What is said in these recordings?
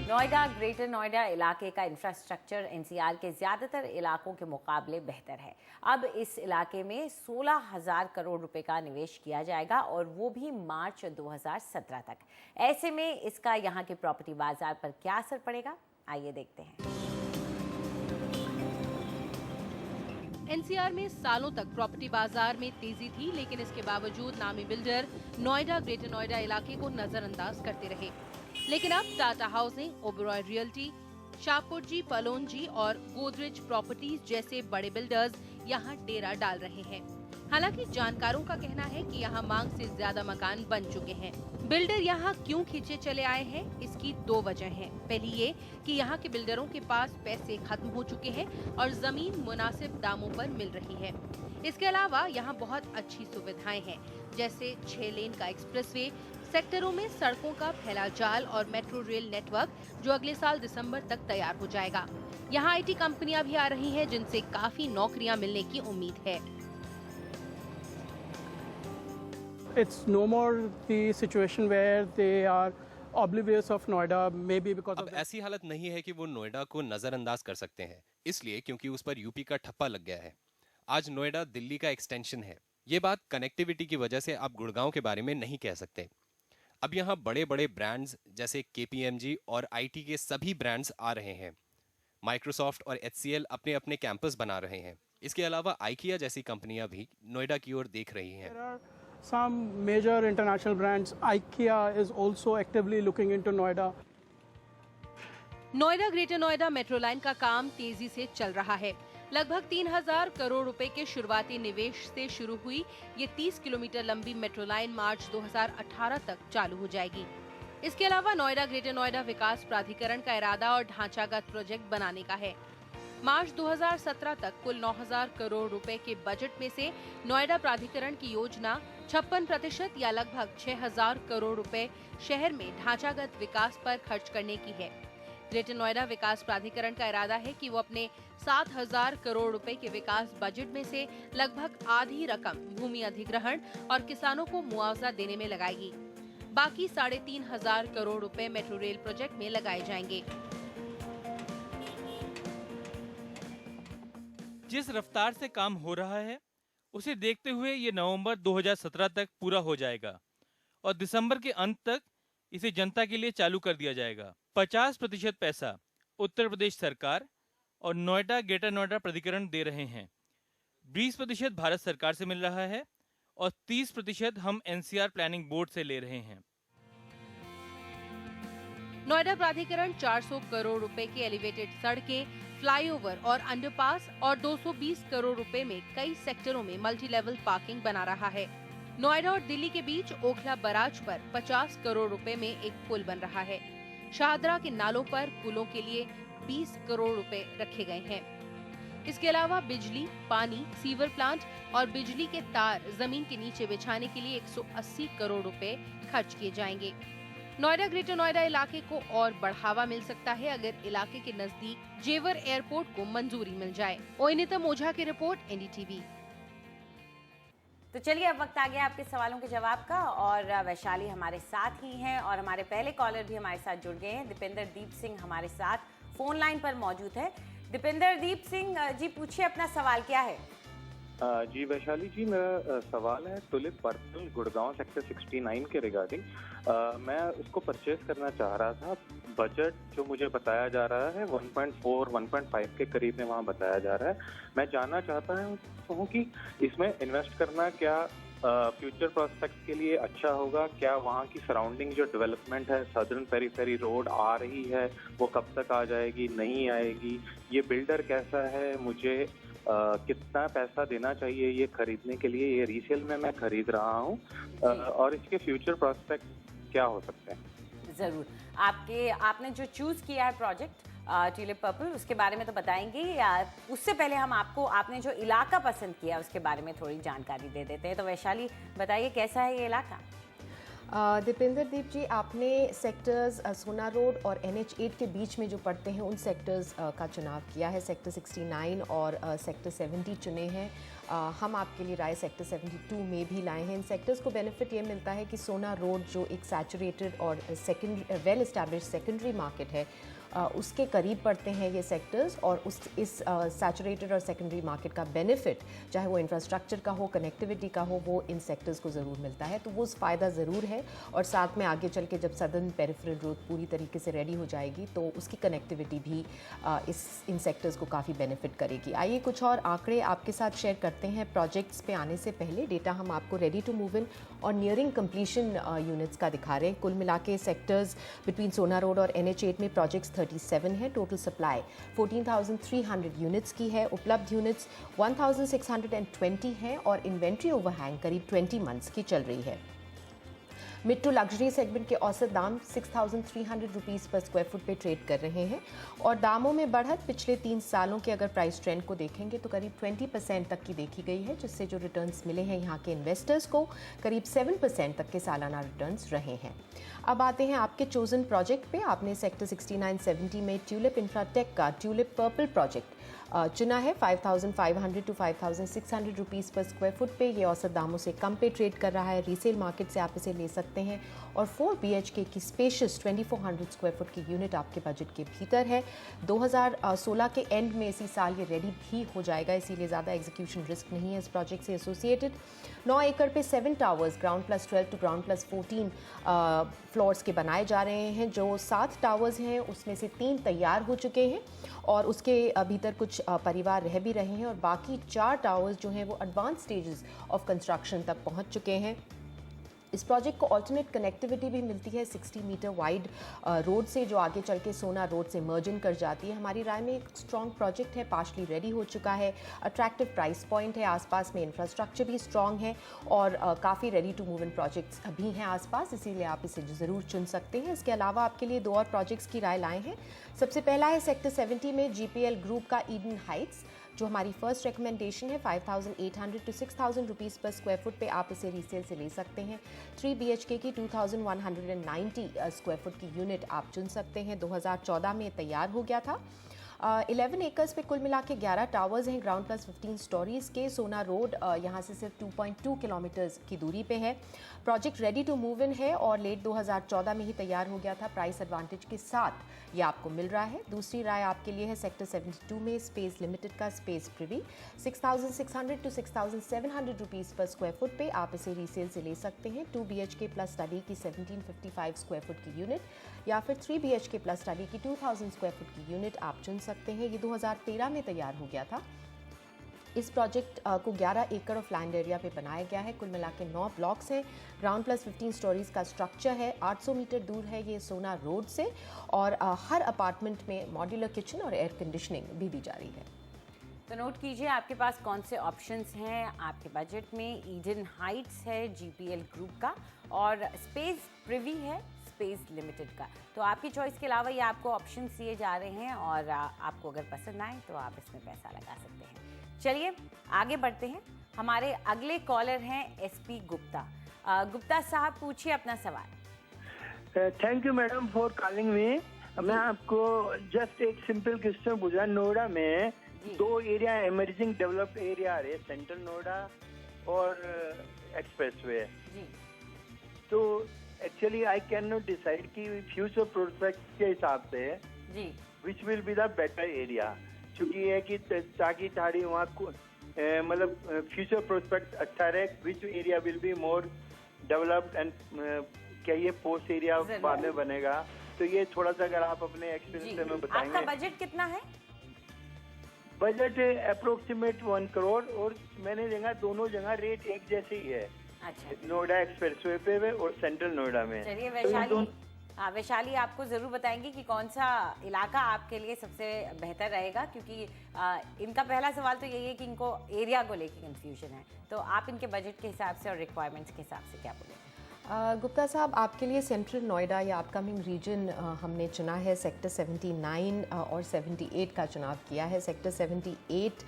Noida greater Noida इलाके का infrastructure NCR के ज़्यादातर इलाकों के मुकाबले बेहतर है। अब इस इलाके में 16,000 करोड़ रुपए का निवेश किया जाएगा और वो भी मार्च 2017 तक। ऐसे में इसका यहाँ के प्रॉपर्टी बाजार पर क्या असर पड़ेगा, आइए देखते हैं। एनसीआर में सालों तक प्रॉपर्टी बाजार में तेजी थी, लेकिन इसके बावजूद नामी बिल्डर नोएडा ग्रेटर नोएडा इलाके को नजरअंदाज करते रहे। लेकिन अब टाटा हाउसिंग, ओबेरॉय रियल्टी, शाहपुरजी, पलोनजी और गोदरेज प्रॉपर्टीज जैसे बड़े बिल्डर्स यहां डेरा डाल रहे हैं। हालांकि जानकारों का कहना है कि यहां मांग से ज्यादा मकान बन चुके हैं। बिल्डर यहां क्यों खींचे चले आए हैं, इसकी दो वजह हैं। पहली ये कि यहां के बिल्डरों के पास पैसे खत्म हो चुके हैं और जमीन मुनासिब दामों पर मिल रही है। इसके अलावा यहां बहुत अच्छी सुविधाएं हैं, जैसे 6 लेन का एक्सप्रेसवे, सेक्टरों में सड़कों का फैला जाल और मेट्रो रेल नेटवर्क, जो अगले साल दिसंबर तक तैयार हो जाएगा। यहाँ आईटी कंपनियां भी आ रही हैं, जिनसे काफी नौकरियां मिलने की उम्मीद है। It's no more the situation where they are oblivious of Noida, maybe because अब ऐसी हालत नहीं है कि वो नोएडा को नजरअंदाज कर सकते हैं, इसलिए क्योंकि उस पर यूपी का ठप्पा लग गया है। आज नोएडा दिल्ली का एक्सटेंशन है। ये बात कनेक्टिविटी की वजह से आप गुड़गांव के बारे में नहीं कह सकते। अब यहाँ बड़े बड़े ब्रांड्स जैसे केपीएमजी और आईटी के सभी ब्रांड्स आ रहे हैं। माइक्रोसॉफ्ट और एचसीएल अपने अपने कैंपस बना रहे हैं। इसके अलावा आइकिया जैसी कंपनियां भी नोएडा की ओर देख रही हैं। Some major international brands, IKEA is also actively looking into Noida. Noida greater Noida metro line का काम तेजी से चल रहा है। लगभग 3,000 करोड़ रुपए के शुरुआती निवेश से शुरू हुई ये 30 किलोमीटर लंबी मेट्रो लाइन मार्च 2018 तक चालू हो जाएगी। इसके अलावा नोएडा ग्रेटर नोएडा विकास प्राधिकरण का इरादा और ढांचागत प्रोजेक्ट बनाने का है। मार्च 2017 तक कुल 9,000 करोड़ रुपए के बजट में से नोएडा प्राधिकरण की योजना 56% या लगभग 6,000 करोड़ रुपए शहर में ढांचागत विकास पर खर्च करने की है। ग्रेटर नोएडा विकास प्राधिकरण का इरादा है कि वो अपने 7,000 करोड़ रुपए के विकास बजट में से लगभग आधी रकम भूमि अधिग्रहण और किसानों को मुआवजा देने में लगाएगी। बाकी 3,500 करोड़ रुपए मेट्रो रेल प्रोजेक्ट में लगाए जाएंगे। जिस रफ्तार से काम हो रहा है उसे देखते हुए ये नवंबर 2017 तक पूरा हो जाएगा और दिसंबर के अंत तक इसे जनता के लिए चालू कर दिया जाएगा। 50% पैसा उत्तर प्रदेश सरकार और नोएडा ग्रेटर नोएडा प्राधिकरण दे रहे हैं, 20% भारत सरकार से मिल रहा है और 30% हम एनसीआर प्लानिंग बोर्ड से ले रहे हैं। नोएडा प्राधिकरण 400 करोड़ रुपए की एलिवेटेड सड़कें, फ्लाईओवर और अंडरपास और 220 करोड़ रुपए में कई सेक्टरों में मल्टी लेवल पार्किंग बना रहा है। नोएडा और दिल्ली के बीच ओखला बराज पर 50 करोड़ रुपए में एक पुल बन रहा है। शाहदरा के नालों पर पुलों के लिए 20 करोड़ रुपए रखे गए हैं। इसके अलावा बिजली, पानी, सीवर प्लांट और बिजली के तार जमीन के नीचे बिछाने के लिए 180 करोड़ रुपए खर्च किए जाएंगे। नोएडा ग्रेटर नोएडा इलाके को और बढ़ावा मिल सकता है अगर इलाके के नजदीक जेवर एयरपोर्ट को मंजूरी मिल जाए। ओइनितम ओझा की रिपोर्ट, एनडीटीवी। तो चलिए, अब वक्त आ गया आपके सवालों के जवाब का और वैशाली हमारे साथ ही हैं और हमारे पहले कॉलर भी हमारे साथ जुड़ गए हैं। दीपेंद्र दीप सिंह हमारे साथ फोन लाइन पर मौजूद है। दीपेंद्र दीप सिंह जी, पूछिए अपना सवाल क्या है। जी वैशाली जी, मेरा सवाल है टुलिप पर्पल गुड़गांव सेक्टर 69 के रिगार्डिंग। मैं उसको परचेज करना चाह रहा था। बजट जो मुझे बताया जा रहा है 1.4 1.5 के करीब में वहाँ बताया जा रहा है। मैं जानना चाहता हूँ कि इसमें इन्वेस्ट करना क्या फ्यूचर प्रोस्पेक्ट के लिए अच्छा होगा? क्या वहाँ की सराउंडिंग जो डेवलपमेंट है, सदर्न पेरीफेरी रोड आ रही है, वो कब तक आ जाएगी, नहीं आएगी? ये बिल्डर कैसा है? मुझे कितना पैसा देना चाहिए ये खरीदने के लिए? ये रीसेल में मैं खरीद रहा हूँ और इसके फ्यूचर प्रोस्पेक्ट क्या हो सकते हैं? जरूर, आपने जो चूज किया है प्रोजेक्ट ट्यूलिप पर्पल, उसके बारे में तो बताएंगे। उससे पहले हम आपने जो इलाका पसंद किया उसके बारे में थोड़ी जानकारी दे देते हैं। तो वैशाली बताइए, कैसा है ये इलाका? दीपेंद्र दीप जी, आपने सेक्टर्स सोना रोड और NH8 के बीच में जो पड़ते हैं उन सेक्टर्स का चुनाव किया है। सेक्टर 69 और सेक्टर 70 चुने हैं। हम आपके लिए राय सेक्टर 72 में भी लाए हैं। इन सेक्टर्स को बेनिफिट ये मिलता है कि सोना रोड जो एक सैचुरेटेड और वेल एस्टैब्लिश सेकेंडरी मार्केट है, उसके करीब पड़ते हैं ये सेक्टर्स, और इस सैचुरेटेड और सेकेंडरी मार्केट का बेनिफिट, चाहे वो इंफ्रास्ट्रक्चर का हो, कनेक्टिविटी का हो, वो इन सेक्टर्स को ज़रूर मिलता है। तो वो फ़ायदा ज़रूर है, और साथ में आगे चल के जब सदर्न पेरिफेरल रोड पूरी तरीके से रेडी हो जाएगी तो उसकी कनेक्टिविटी भी इन सेक्टर्स को काफ़ी बेनिफिट करेगी। आइए कुछ और आंकड़े आपके साथ शेयर करते हैं प्रोजेक्ट्स पे आने से पहले। डेटा हम आपको रेडी टू मूव इन और नियरिंग कंप्लीशन यूनिट्स का दिखा रहे हैं। कुल मिला के सेक्टर्स बिटवीन सोना रोड और NH8 में प्रोजेक्ट्स 37 है। टोटल सप्लाई 14,300 यूनिट्स की है। उपलब्ध यूनिट्स 1,620 हैं और इन्वेंट्री ओवरहैंग करीब 20 मंथ्स की चल रही है। मिड टू लग्जरी सेगमेंट के औसत दाम 6,300 रुपीज़ पर स्क्वायर फुट पे ट्रेड कर रहे हैं, और दामों में बढ़त पिछले 3 सालों के अगर प्राइस ट्रेंड को देखेंगे तो करीब 20% तक की देखी गई है, जिससे जो रिटर्न्स मिले हैं यहाँ के इन्वेस्टर्स को करीब 7% तक के सालाना रिटर्न्स रहे हैं। अब आते हैं आपके चोजन प्रोजेक्ट पे। आपने सेक्टर 6970 में ट्यूलिप इंफ्राटेक का ट्यूलिप पर्पल प्रोजेक्ट चुना है। 5,500 टू 5,600 रुपीज़ पर स्क्वायर फुट पे ये औसत दामों से कम पे ट्रेड कर रहा है। रीसेल मार्केट से आप इसे ले सकते हैं, और 4 BHK की स्पेशियस 2400 स्क्वायर फुट की यूनिट आपके बजट के भीतर है। 2016 के एंड में इसी साल ये रेडी भी हो जाएगा, इसीलिए ज़्यादा एग्जीक्यूशन रिस्क नहीं है इस प्रोजेक्ट से एसोसिएटेड। 9 एकड़ पे 7 towers ground plus 12 to ground plus 14 floors के बनाए जा रहे हैं। जो 7 टावर्स हैं उसमें से 3 तैयार हो चुके हैं, और उसके भीतर कुछ परिवार रह भी रहे हैं, और बाकी 4 टावर्स जो हैं वो एडवांस स्टेजेस ऑफ कंस्ट्रक्शन तक पहुंच चुके हैं। इस प्रोजेक्ट को अल्टरनेट कनेक्टिविटी भी मिलती है 60 मीटर वाइड रोड से, जो आगे चल के सोना रोड से मर्ज इन कर जाती है। हमारी राय में एक स्ट्रॉन्ग प्रोजेक्ट है, पार्शली रेडी हो चुका है, अट्रैक्टिव प्राइस पॉइंट है, आसपास में इंफ्रास्ट्रक्चर भी स्ट्रॉन्ग है, और काफ़ी ready to move in projects भी हैं आसपास, इसीलिए आप इसे ज़रूर चुन सकते हैं। इसके अलावा आपके लिए 2 और प्रोजेक्ट्स की राय लाए हैं। सबसे पहला है सेक्टर 70 में GPL ग्रुप का ईडन हाइट्स, जो हमारी फर्स्ट रिकमेंडेशन है। 5,800 टू 6,000 रुपीज़ पर स्क्वायर फुट पे आप इसे रीसेल से ले सकते हैं। 3 BHK की 2,190 स्क्वायर फुट की यूनिट आप चुन सकते हैं। 2014 में तैयार हो गया था। 11 एकर्स पे कुल मिला के 11 टावर्स हैं ग्राउंड प्लस 15 स्टोरीज़ के। सोना रोड यहाँ से सिर्फ 2.2 किलोमीटर्स की दूरी पे है। Project ready to move in है और लेट 2014 में ही तैयार हो गया था। प्राइस एडवांटेज के साथ ये आपको मिल रहा है। दूसरी राय आपके लिए है सेक्टर 72 में स्पेस लिमिटेड का स्पेस प्रिवी। 6,600 टू 6,700 रुपीज़ पर स्क्वायर फुट पे आप इसे रीसेल से ले सकते हैं। 2 BHK प्लस स्टडी की 1,755 स्क्वायर फुट की यूनिट, या फिर 3 BHK प्लस स्टडी की 2,000 स्क्वायर फुट की यूनिट आप चुन सकते हैं। ये 2013 में तैयार हो गया था। इस प्रोजेक्ट को 11 एकड़ ऑफ लैंड एरिया पे बनाया गया है। कुल मिला के 9 ब्लॉक्स हैं। ग्राउंड प्लस 15 स्टोरीज़ का स्ट्रक्चर है। 800 मीटर दूर है ये सोना रोड से, और हर अपार्टमेंट में मॉड्यूलर किचन और एयर कंडीशनिंग भी दी जा रही है। तो नोट कीजिए आपके पास कौन से ऑप्शंस हैं आपके बजट में। ईडन हाइट्स है GPL ग्रुप का, और स्पेस प्रिवी है स्पेस लिमिटेड का। तो आपकी चॉइस के अलावा ये आपको ऑप्शंस दिए जा रहे हैं, और आपको अगर पसंद आए तो आप इसमें पैसा लगा सकते हैं। चलिए आगे बढ़ते हैं। हमारे अगले कॉलर हैं SP गुप्ता। गुप्ता साहब पूछिए अपना सवाल। Thank you madam for calling me. मैं आपको जस्ट एक सिंपल क्वेश्चन पूछा। नोएडा में 2 एरिया इमर्जिंग डेवलप्ड एरिया है, सेंट्रल नोएडा और एक्सप्रेसवे। तो actually I can not decide कि फ्यूचर प्रोस्पेक्ट के हिसाब से which will be the better area, क्योंकि ये कि ताकि ताड़ी वहाँ को मतलब फ्यूचर प्रोस्पेक्ट अच्छा रहे। Which area will be more developed and क्या ये पोस्ट एरिया बाद में बनेगा, तो ये थोड़ा सा अगर आप अपने एक्सपीरियंस से में बताएंगे। आपका बजट कितना है? बजट अप्रोक्सीमेट 1 करोड़, और मैंने देखा दोनों जगह रेट एक जैसे ही है। अच्छा, नोएडा एक्सप्रेसवे पे और सेंट्रल नोएडा में। चलिए वैशाली, वैशाली आपको ज़रूर बताएंगे कि कौन सा इलाका आपके लिए सबसे बेहतर रहेगा, क्योंकि इनका पहला सवाल तो यही है कि इनको एरिया को लेके कंफ्यूजन है। तो आप इनके बजट के हिसाब से और रिक्वायरमेंट्स के हिसाब से क्या बोलेंगे? गुप्ता साहब, आपके लिए सेंट्रल नोएडा या अपकमिंग रीजन हमने चुना है। सेक्टर 79 और 78 का चुनाव किया है। सेक्टर 78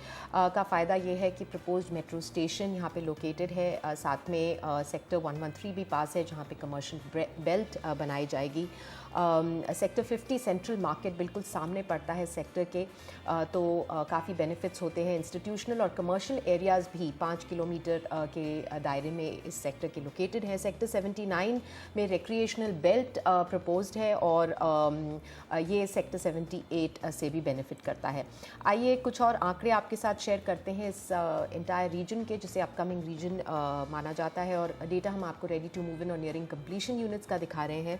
का फ़ायदा ये है कि प्रपोज्ड मेट्रो स्टेशन यहाँ पे लोकेटेड है। साथ में सेक्टर 113 भी पास है, जहाँ पे कमर्शियल बेल्ट बनाई जाएगी। सेक्टर 50 सेंट्रल मार्केट बिल्कुल सामने पड़ता है सेक्टर के, तो काफ़ी बेनिफिट्स होते हैं। इंस्टीट्यूशनल और कमर्शियल एरियाज़ भी 5 किलोमीटर के दायरे में इस सेक्टर के लोकेटेड हैं। सेक्टर 79 में रिक्रिएशनल बेल्ट प्रपोज्ड है और ये सेक्टर 78 से भी बेनिफिट करता है। आइए कुछ और आंकड़े आपके साथ शेयर करते हैं इस इंटायर रीजन के, जिसे अपकमिंग रीजन माना जाता है, और डेटा हम आपको रेडी टू मूव इन और नियरिंग कंप्लीशन यूनिट्स का दिखा रहे हैं।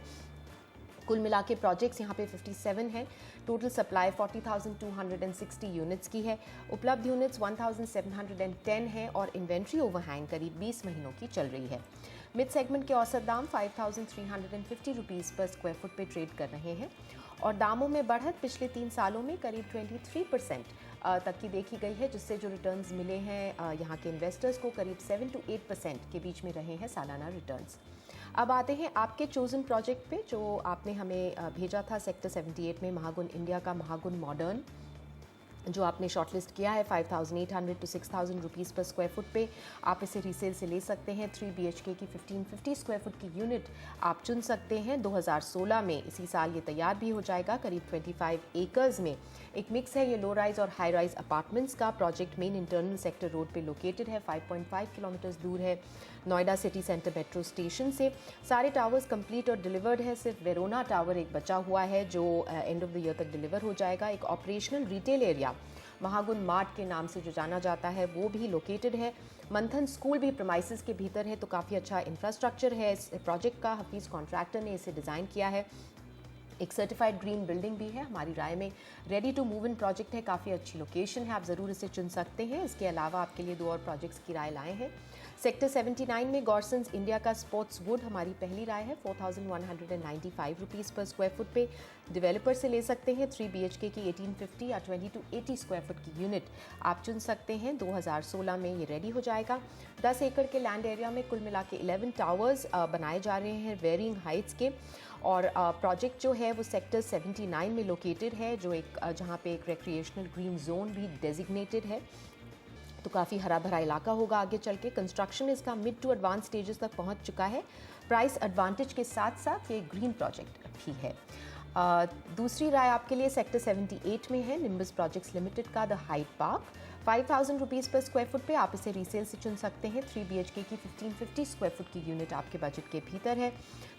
कुल मिला के प्रोजेक्ट्स यहाँ पे 57 हैं। टोटल सप्लाई 40,260 यूनिट्स की है। उपलब्ध यूनिट्स 1,710 हैं और इन्वेंट्री ओवरहैंग करीब 20 महीनों की चल रही है। मिड सेगमेंट के औसत दाम 5,350 रुपीज़ पर स्क्वायर फुट पे ट्रेड कर रहे हैं और दामों में बढ़त पिछले 3 सालों में करीब 23% तक की देखी गई है, जिससे जो रिटर्न्स मिले हैं यहाँ के इन्वेस्टर्स को करीब 7 to 8% के बीच में रहे हैं सालाना रिटर्न्स। अब आते हैं आपके चोजन प्रोजेक्ट पे, जो आपने हमें भेजा था सेक्टर 78 में महागुन इंडिया का महागुन मॉडर्न, जो आपने शॉर्टलिस्ट किया है 5,800 to 6,000 रुपीज़ पर स्क्वायर फुट पे। आप इसे रीसेल से ले सकते हैं। 3 BHK की 1550 स्क्वायर फुट की यूनिट आप चुन सकते हैं। 2016 में इसी साल ये तैयार भी हो जाएगा। करीब 25 एकर्स में एक मिक्स है ये लो राइज और हाई राइज अपार्टमेंट्स का। Project main internal sector road पे लोकेटेड है, 5.5 किलोमीटर्स दूर है Noida city centre metro station से। सारे टावर्स कंप्लीट और डिलीवर्ड है, सिर्फ वेरोना टावर एक बचा हुआ है जो एंड ऑफ द ईयर तक डिलीवर हो जाएगा। एक operational retail area Mahagun mart के नाम से जो जाना जाता है वो भी लोकेटेड है। मंथन स्कूल भी प्रमाइसेस के भीतर है, तो काफ़ी अच्छा इंफ्रास्ट्रक्चर है इस प्रोजेक्ट का। हफीज़ कॉन्ट्रैक्टर ने इसे डिज़ाइन किया है। एक सर्टिफाइड ग्रीन बिल्डिंग भी है। हमारी राय में ready to move in project है, काफ़ी अच्छी लोकेशन है, आप ज़रूर इसे चुन सकते हैं। इसके अलावा आपके लिए 2 और प्रोजेक्ट्स की राय लाए हैं। सेक्टर 79 में गॉर्सन्स इंडिया का स्पोर्ट्स वुड हमारी पहली राय है। 4,195 रुपीज़ पर स्क्वायर फुट पे डेवलपर से ले सकते हैं। 3 BHK की 1850 या 20 to 80 स्क्वायर फुट की यूनिट आप चुन सकते हैं। 2016 में ये रेडी हो जाएगा। 10 एकड़ के लैंड एरिया में कुल मिला के 11 टावर्स बनाए जा रहे हैं वेरिंग हाइट्स के, और प्रोजेक्ट जो है वो सेक्टर 79 में लोकेटेड है, जो एक जहाँ पे एक रिक्रिएशनल ग्रीन जोन भी डेजिग्नेटेड है, तो काफ़ी हरा भरा इलाका होगा आगे चल के। कंस्ट्रक्शन इसका मिड टू एडवांस स्टेजेस तक पहुंच चुका है। प्राइस एडवांटेज के साथ साथ ये ग्रीन प्रोजेक्ट भी है। दूसरी राय आपके लिए सेक्टर 78 में है, निम्बस प्रोजेक्ट्स लिमिटेड का द हाइट पार्क। 5,000 रुपीज़ पर स्क्वायर फुट पे आप इसे रीसेल से चुन सकते हैं। 3 BHK की 1550 स्क्वायर फुट की यूनिट आपके बजट के भीतर है।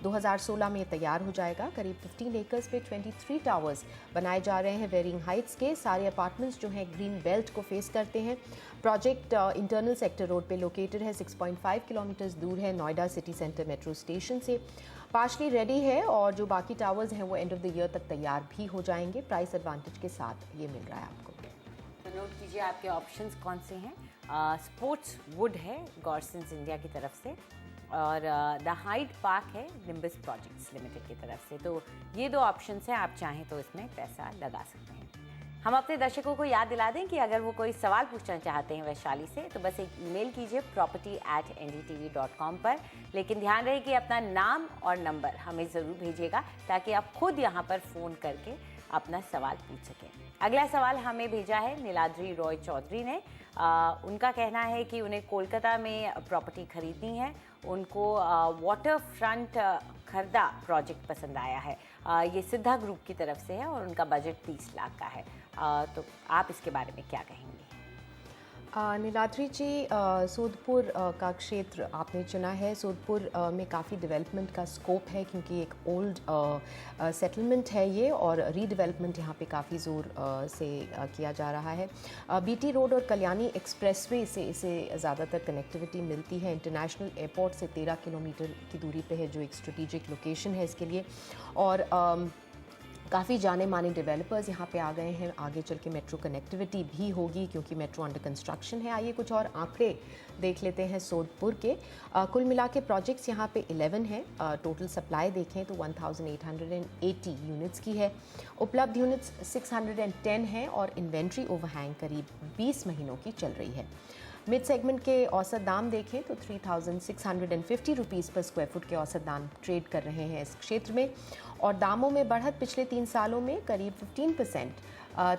2016 में ये तैयार हो जाएगा। करीब 15 एकर्स पे 23 टावर्स बनाए जा रहे हैं वेरिंग हाइट्स के। सारे अपार्टमेंट्स जो हैं ग्रीन बेल्ट को फेस करते हैं। प्रोजेक्ट इंटरनल सेक्टर रोड पे लोकेटेड है, 6.5 किलोमीटर्स दूर है Noida city centre metro station से। पार्शली रेडी है और जो बाकी टावर्स हैं वो एंड ऑफ द ईयर तक तैयार भी हो जाएंगे। प्राइस एडवांटेज के साथ ये मिल रहा है आपको। तो नोट कीजिए आपके ऑप्शंस कौन से हैं। स्पोर्ट्स वुड है गॉर्सन्स इंडिया की तरफ से, और द हाइट पार्क है निम्बस प्रोजेक्ट्स लिमिटेड की तरफ से। तो ये 2 ऑप्शंस हैं, आप चाहें तो इसमें पैसा लगा सकते हैं। हम अपने दर्शकों को याद दिला दें कि अगर वो कोई सवाल पूछना चाहते हैं वैशाली से, तो बस एक ईमेल कीजिए property@ndtv.com पर। लेकिन ध्यान रहे कि अपना नाम और नंबर हमें ज़रूर भेजिएगा, ताकि आप खुद यहाँ पर फ़ोन करके अपना सवाल पूछ सकें। अगला सवाल हमें भेजा है नीलाद्री रॉय चौधरी ने। उनका कहना है कि उन्हें कोलकाता में प्रॉपर्टी खरीदनी है। उनको वाटर फ्रंट खरदा प्रोजेक्ट पसंद आया है। ये सिद्धा ग्रुप की तरफ से है और उनका बजट 30 लाख का है। तो आप इसके बारे में क्या कहेंगे? नीलाद्री जी, सोदपुर का क्षेत्र आपने चुना है। सोदपुर में काफ़ी डेवलपमेंट का स्कोप है, क्योंकि एक ओल्ड सेटलमेंट है ये, और रीडेवलपमेंट यहाँ पे काफ़ी ज़ोर से किया जा रहा है। BT रोड और कल्याणी एक्सप्रेसवे से इसे ज़्यादातर कनेक्टिविटी मिलती है। इंटरनेशनल एयरपोर्ट से 13 किलोमीटर की दूरी पे है, जो एक स्ट्रेटिजिक लोकेशन है इसके लिए। और काफ़ी जाने माने डेवलपर्स यहाँ पे आ गए हैं। आगे चल के मेट्रो कनेक्टिविटी भी होगी, क्योंकि मेट्रो अंडर कंस्ट्रक्शन है। आइए कुछ और आंकड़े देख लेते हैं सोदपुर के। कुल मिला के प्रोजेक्ट्स यहाँ पे 11 हैं। टोटल सप्लाई देखें तो 1,880 यूनिट्स की है। उपलब्ध यूनिट्स 610 हैं और इन्वेंट्री ओवरहैंग करीब 20 महीनों की चल रही है। मिड सेगमेंट के औसत दाम देखें तो 3,650 रुपीज़ पर स्क्वायर फुट के औसत दाम ट्रेड कर रहे हैं इस क्षेत्र में, और दामों में बढ़त पिछले 3 सालों में करीब 15%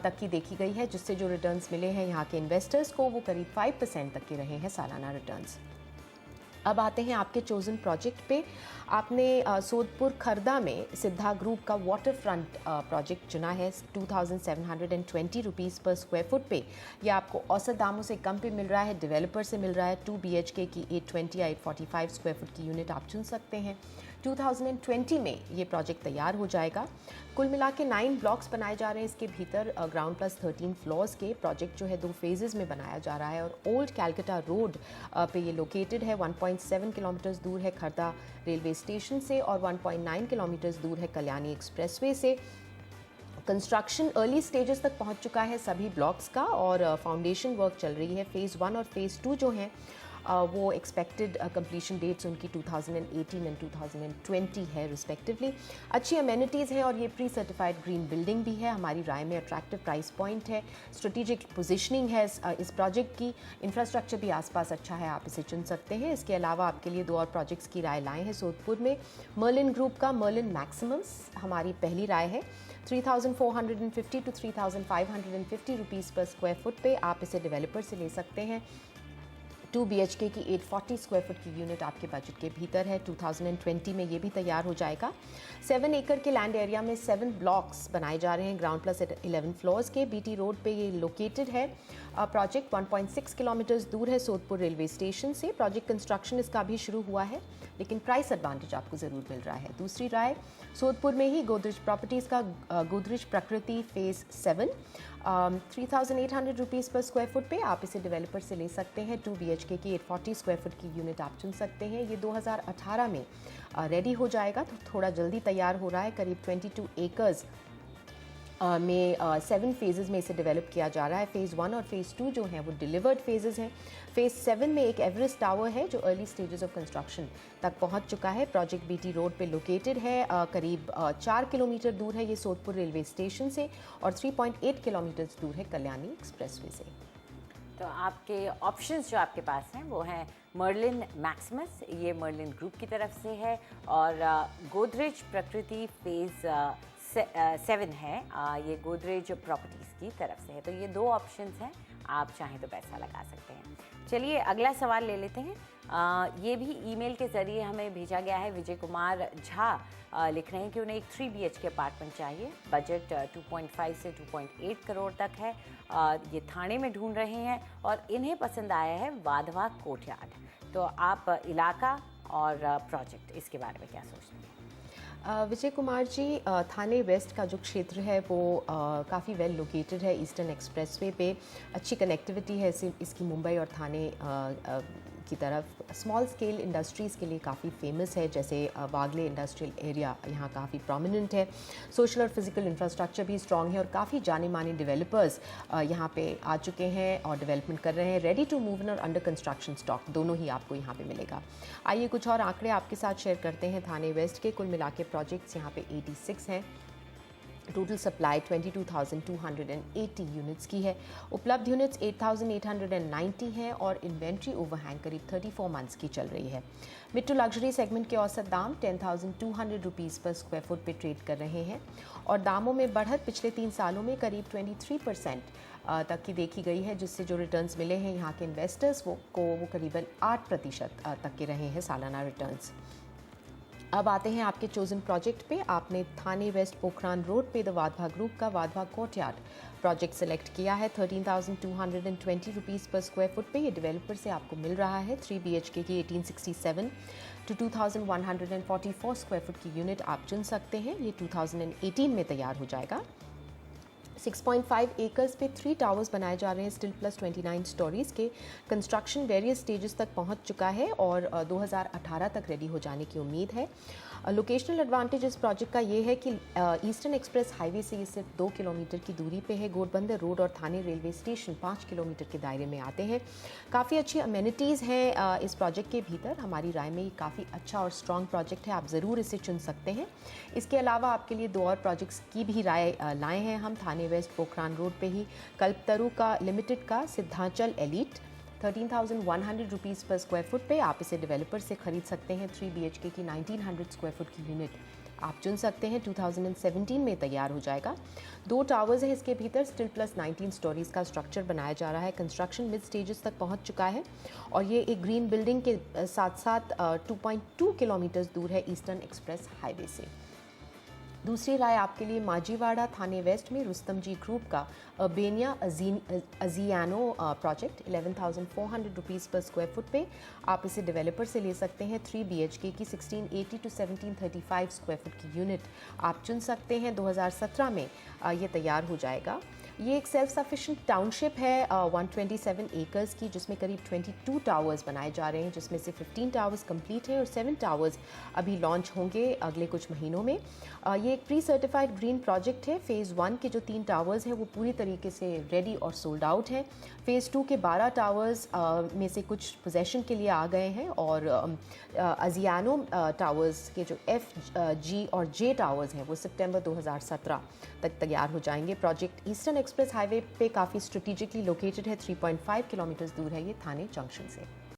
तक की देखी गई है, जिससे जो रिटर्न्स मिले हैं यहाँ के इन्वेस्टर्स को वो करीब 5% तक के रहे हैं सालाना रिटर्न्स। अब आते हैं आपके चोजन प्रोजेक्ट पे। आपने सोदपुर खरदा में सिद्धा ग्रुप का वाटर फ्रंट प्रोजेक्ट चुना है 2720 रुपीज़ पर स्क्वायर फुट पे। ये आपको औसत दामों से कम पे मिल रहा है, डेवलपर से मिल रहा है। 2 BHK की 820 या 845 स्क्वायर फुट की यूनिट आप चुन सकते हैं। 2020 में ये प्रोजेक्ट तैयार हो जाएगा। कुल मिला के 9 ब्लॉक्स बनाए जा रहे हैं इसके भीतर, ग्राउंड प्लस 13 फ्लोर्स के। प्रोजेक्ट जो है 2 फेजेस में बनाया जा रहा है और ओल्ड कैलकाटा रोड पे ये लोकेटेड है। 1.7 किलोमीटर दूर है खरदा रेलवे स्टेशन से और 1.9 किलोमीटर दूर है कल्याणी एक्सप्रेसवे से। कंस्ट्रक्शन अर्ली स्टेजेस तक पहुंच चुका है सभी ब्लॉक्स का और फाउंडेशन वर्क चल रही है। फेज़ 1 और फेज़ 2 जो हैं वो एक्सपेक्टेड कंप्लीशन डेट्स उनकी 2018 एंड 2020 है रिस्पेक्टिवली। अच्छी अमेनिटीज़ हैं और ये प्री सर्टिफाइड ग्रीन बिल्डिंग भी है। हमारी राय में अट्रैक्टिव प्राइस पॉइंट है, स्ट्रेटेजिक पोजीशनिंग है इस प्रोजेक्ट की। इंफ्रास्ट्रक्चर भी आसपास अच्छा है, आप इसे चुन सकते हैं। इसके अलावा आपके लिए 2 और प्रोजेक्ट्स की राय लाए हैं सोदपुर में। मर्लिन ग्रुप का मर्लिन मैक्सिमम्स हमारी पहली राय है। 3450 to 3550 रुपीज़ पर स्क्वायर फुट पे आप इसे डेवलपर से ले सकते हैं। 2 BHK की 840 स्क्वायर फुट की यूनिट आपके बजट के भीतर है। 2020 में ये भी तैयार हो जाएगा। 7 एकड़ के लैंड एरिया में 7 ब्लॉक्स बनाए जा रहे हैं ग्राउंड प्लस 11 फ्लोर्स के। BT रोड पे ये लोकेटेड है। प्रोजेक्ट 1.6 किलोमीटर दूर है सोदपुर रेलवे स्टेशन से। प्रोजेक्ट कंस्ट्रक्शन इसका भी शुरू हुआ है, लेकिन प्राइस एडवांटेज आपको ज़रूर मिल रहा है। दूसरी राय सोदपुर में ही गोदरेज प्रॉपर्टीज़ का गोदरेज प्रकृति फेज़ 7 3800 रुपीज़ पर स्क्वायर फुट पे आप इसे डेवलपर से ले सकते हैं। 2 BHK की 840 स्क्वायर फुट की यूनिट आप चुन सकते हैं। ये 2018 में रेडी हो जाएगा, तो थोड़ा जल्दी तैयार हो रहा है। करीब 22 एकर्स में 7 फेजेस में इसे डेवलप किया जा रहा है। फेज़ 1 और फेज़ 2 जो हैं वो डिलीवर्ड फेजेस हैं। फेज़ 7 में एक एवरेस्ट टावर है जो अर्ली स्टेजेस ऑफ कंस्ट्रक्शन तक पहुंच चुका है। प्रोजेक्ट BT रोड पे लोकेटेड है। करीब 4 किलोमीटर दूर है ये सोदपुर रेलवे स्टेशन से और 3.8 किलोमीटर दूर है कल्याणी एक्सप्रेसवे से। तो आपके ऑप्शंस जो आपके पास हैं वो हैं मर्लिन मैक्सिमस, ये मर्लिन ग्रुप की तरफ से है, और गोदरेज प्रकृति फेज़ 7 है, ये गोदरेज प्रॉपर्टीज़ की तरफ से है। तो ये 2 ऑप्शंस हैं, आप चाहें तो पैसा लगा सकते हैं। चलिए अगला सवाल ले लेते हैं। ये भी ईमेल के ज़रिए हमें भेजा गया है। विजय कुमार झा लिख रहे हैं कि उन्हें एक 3 BHK अपार्टमेंट चाहिए। बजट 2.5 से 2.8 करोड़ तक है। ये थाने में ढूंढ रहे हैं और इन्हें पसंद आया है वाधवा कोर्टयार्ड। तो आप इलाका और प्रोजेक्ट इसके बारे में क्या सोचते हैं? विजय कुमार जी, थाने वेस्ट का जो क्षेत्र है वो काफ़ी वेल लोकेटेड है ईस्टर्न एक्सप्रेसवे पे। अच्छी कनेक्टिविटी है इसकी मुंबई और थाने की तरफ। स्मॉल स्केल इंडस्ट्रीज़ के लिए काफ़ी फेमस है, जैसे वागले इंडस्ट्रियल एरिया यहाँ काफ़ी प्रोमिनेंट है। सोशल और फिजिकल इंफ्रास्ट्रक्चर भी स्ट्रॉन्ग है और काफ़ी जाने माने डेवलपर्स यहाँ पे आ चुके हैं और डेवलपमेंट कर रहे हैं। रेडी टू मूव और अंडर कंस्ट्रक्शन स्टॉक दोनों ही आपको यहाँ पे मिलेगा। आइए कुछ और आंकड़े आपके साथ शेयर करते हैं थाने वेस्ट के। कुल मिला के प्रोजेक्ट्स यहाँ पे 86 हैं। टोटल सप्लाई 22,280 यूनिट्स की है। उपलब्ध यूनिट्स 8,890 हैं और इन्वेंट्री ओवरहैंग करीब 34 मंथ्स की चल रही है। मिड टू लग्जरी सेगमेंट के औसत दाम 10,200 रुपीज़ पर स्क्वायर फुट पे ट्रेड कर रहे हैं और दामों में बढ़त पिछले 3 सालों में करीब 23% तक की देखी गई है, जिससे जो रिटर्न्स मिले हैं यहाँ के इन्वेस्टर्स वो करीबन 8% तक के रहे हैं सालाना रिटर्न्स। अब आते हैं आपके चोजन प्रोजेक्ट पे। आपने थाने वेस्ट पोखरान रोड पे द वाधवा ग्रुप का वाधवा कोर्टयार्ड प्रोजेक्ट सेलेक्ट किया है। 13,220 रुपीज़ पर स्क्वायर फुट पे ये डेवलपर से आपको मिल रहा है। 3 BHK की 1867 to 2,144 स्क्वायर फुट की यूनिट आप चुन सकते हैं। ये 2018 में तैयार हो जाएगा। 6.5 एकर्स पे 3 टावर्स बनाए जा रहे हैं स्टिल प्लस 29 स्टोरीज़ के। कंस्ट्रक्शन वेरियस स्टेजेस तक पहुंच चुका है और 2018 तक रेडी हो जाने की उम्मीद है। लोकेशनल एडवांटेज इस प्रोजेक्ट का ये है कि ईस्टर्न एक्सप्रेस हाईवे से ये सिर्फ 2 किलोमीटर की दूरी पे है। गोरबंदर रोड और थाने रेलवे स्टेशन 5 किलोमीटर के दायरे में आते हैं। काफ़ी अच्छी अमेनिटीज़ हैं इस प्रोजेक्ट के भीतर। हमारी राय में ये काफ़ी अच्छा और स्ट्रॉन्ग प्रोजेक्ट है, आप ज़रूर इसे चुन सकते हैं। इसके अलावा आपके लिए 2 और प्रोजेक्ट्स की भी राय लाए हैं हम। थाने वेस्ट पोखरान रोड पे ही कल्पतरू का लिमिटेड का सिद्धांचल एलीट 13,100 रुपीज़ पर स्क्वायर फुट पे आप इसे डेवलपर से खरीद सकते हैं। 3 BHK की 1900 स्क्वायर फुट की यूनिट आप चुन सकते हैं 2017 में तैयार हो जाएगा। 2 टावर्स हैं इसके भीतर, स्टिल प्लस 19 स्टोरीज का स्ट्रक्चर बनाया जा रहा है। कंस्ट्रक्शन मिड स्टेजेस तक पहुंच चुका है और ये एक ग्रीन बिल्डिंग के साथ साथ 2.2 किलोमीटर दूर है ईस्टर्न एक्सप्रेस हाईवे से। दूसरी राय आपके लिए माजीवाड़ा थाने वेस्ट में रुस्तम जी ग्रुप का अर्बेनिया अजियानो प्रोजेक्ट 11,400 रुपीज़ पर स्क्वायर फुट पे आप इसे डेवलपर से ले सकते हैं। 3 BHK की 1680 टू 1735 स्क्वायर फुट की यूनिट आप चुन सकते हैं। 2017 में ये तैयार हो जाएगा। ये एक सेल्फ सफिशिएंट टाउनशिप है 127 एकर्स की, जिसमें करीब 22 टावर्स बनाए जा रहे हैं, जिसमें से 15 टावर्स कंप्लीट हैं और 7 टावर्स अभी लॉन्च होंगे अगले कुछ महीनों में। ये एक प्री सर्टिफाइड ग्रीन प्रोजेक्ट है। फ़ेज़ 1 के जो 3 टावर्स हैं वो पूरी तरीके से रेडी और सोल्ड आउट हैं। फ़ेज़ 2 के 12 टावर्स में से कुछ पोजेशन के लिए आ गए हैं और अजियानो टावर्स के जो F, G और J टावर्स हैं वो सितंबर 2017 तक तैयार हो जाएंगे। प्रोजेक्ट ईस्टर्न एक्सप्रेस हाईवे पे काफ़ी स्ट्रेटेजिकली लोकेटेड है। 3.5 किलोमीटर दूर है ये थाने जंक्शन से।